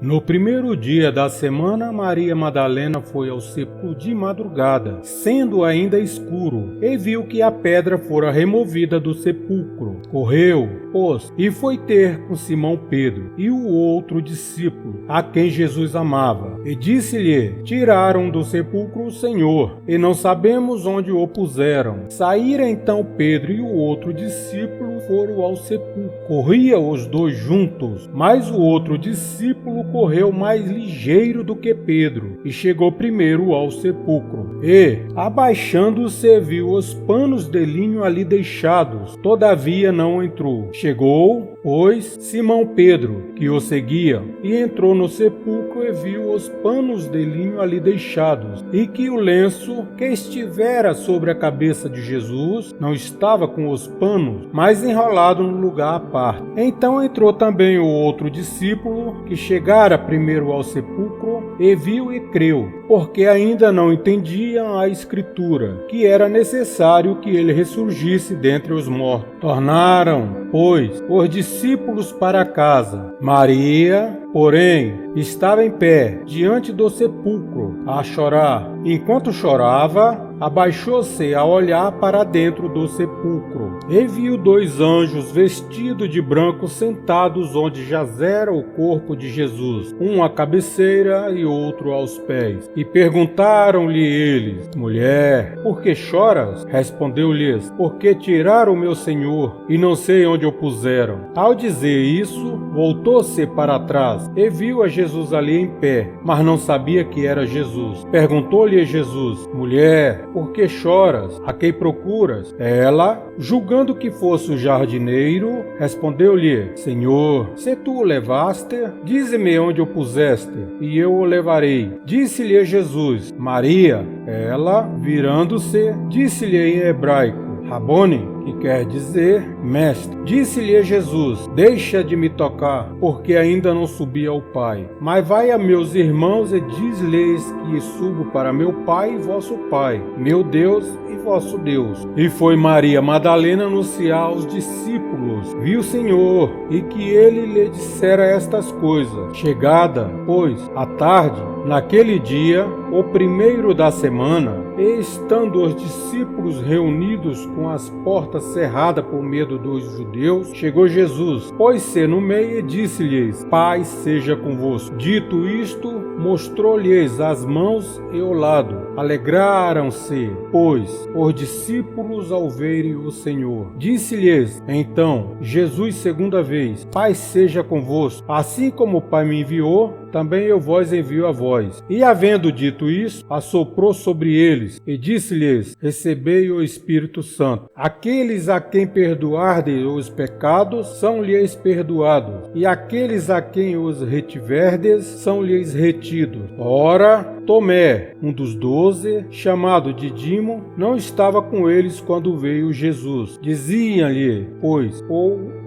No primeiro dia da semana, Maria Madalena foi ao sepulcro de madrugada, sendo ainda escuro, e viu que a pedra fora removida do sepulcro. Correu, pois, e foi ter com Simão Pedro e o outro discípulo, a quem Jesus amava, e disse-lhe: Tiraram do sepulcro o Senhor, e não sabemos onde o puseram. Saíram então Pedro e o outro discípulo foram ao sepulcro. Corriam os dois juntos, mas o outro discípulo correu mais ligeiro do que Pedro, e chegou primeiro ao sepulcro. E, abaixando-se, viu os panos de linho ali deixados, todavia não entrou. Chegou, pois, Simão Pedro, que o seguia, e entrou no sepulcro e viu os panos de linho ali deixados, e que o lenço que estivera sobre a cabeça de Jesus não estava com os panos, mas enrolado no lugar à parte. Então entrou também o outro discípulo, que chegara primeiro ao sepulcro, e viu e creu, porque ainda não entendiam a Escritura, que era necessário que ele ressurgisse dentre os mortos. Tornaram, pois, os discípulos para casa. Maria, porém, estava em pé diante do sepulcro, a chorar. Enquanto chorava, abaixou-se a olhar para dentro do sepulcro, e viu dois anjos vestidos de branco sentados onde jazera o corpo de Jesus, um à cabeceira e outro aos pés. E perguntaram-lhe eles: Mulher, por que choras? Respondeu-lhes: Porque tiraram o meu Senhor, e não sei onde o puseram. Ao dizer isso, voltou-se para trás, e viu a Jesus ali em pé, mas não sabia que era Jesus. Perguntou-lhe Jesus: Mulher, por que choras? A quem procuras? Ela, julgando que fosse o jardineiro, respondeu-lhe: Senhor, se tu o levaste, dize-me onde o puseste, e eu o levarei. Disse-lhe Jesus: Maria. Ela, virando-se, disse-lhe em hebraico: Rabone, que quer dizer mestre. Disse-lhe Jesus: Deixa de me tocar, porque ainda não subi ao Pai. Mas vai a meus irmãos e diz-lhes que subo para meu Pai e vosso Pai, meu Deus e vosso Deus. E foi Maria Madalena anunciar aos discípulos: Viu o Senhor, e que ele lhe dissera estas coisas. Chegada, pois, a tarde, naquele dia, o primeiro da semana, e estando os discípulos reunidos com as portas cerradas por medo dos judeus, chegou Jesus, pôs-se no meio e disse-lhes: Paz seja convosco. Dito isto, mostrou-lhes as mãos e o lado. Alegraram-se, pois, os discípulos ao verem o Senhor. Disse-lhes então Jesus segunda vez: Paz seja convosco. Assim como o Pai me enviou, também eu vos envio a vós. E havendo dito isso, assoprou sobre eles e disse-lhes: Recebei o Espírito Santo. Aqueles a quem perdoardes os pecados, são-lhes perdoados, e aqueles a quem os retiverdes, são-lhes retidos. Ora, Tomé, um dos 12, chamado Dídimo, não estava com eles quando veio Jesus. Diziam-lhe, pois,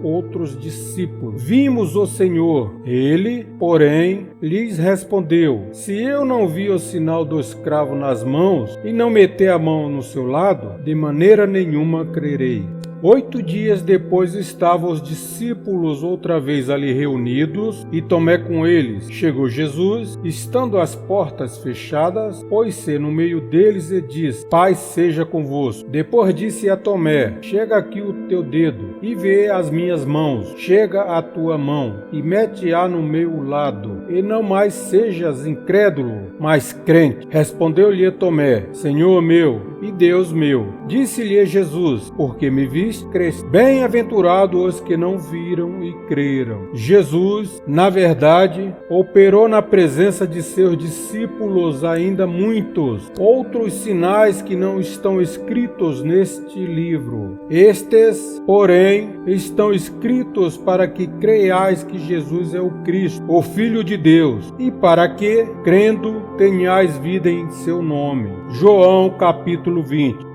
outros discípulos: Vimos o Senhor. Ele, porém, lhes respondeu: Se eu não vi o sinal do escravo nas mãos, e não meter a mão no seu lado, de maneira nenhuma crerei. 8 dias depois estavam os discípulos outra vez ali reunidos, e Tomé com eles. Chegou Jesus, estando as portas fechadas, pôs-se no meio deles e disse: Paz seja convosco. Depois disse a Tomé: Chega aqui o teu dedo, e vê as minhas mãos. Chega a tua mão, e mete-a no meu lado, e não mais sejas incrédulo, mas crente. Respondeu-lhe Tomé: Senhor meu e Deus meu. Disse-lhe Jesus: Porque me viste, creste. Bem-aventurados os que não viram e creram. Jesus, na verdade, operou na presença de seus discípulos ainda muitos outros sinais que não estão escritos neste livro. Estes, porém, estão escritos para que creiais que Jesus é o Cristo, o Filho de Deus, e para que, crendo, tenhais vida em seu nome. João capítulo 20.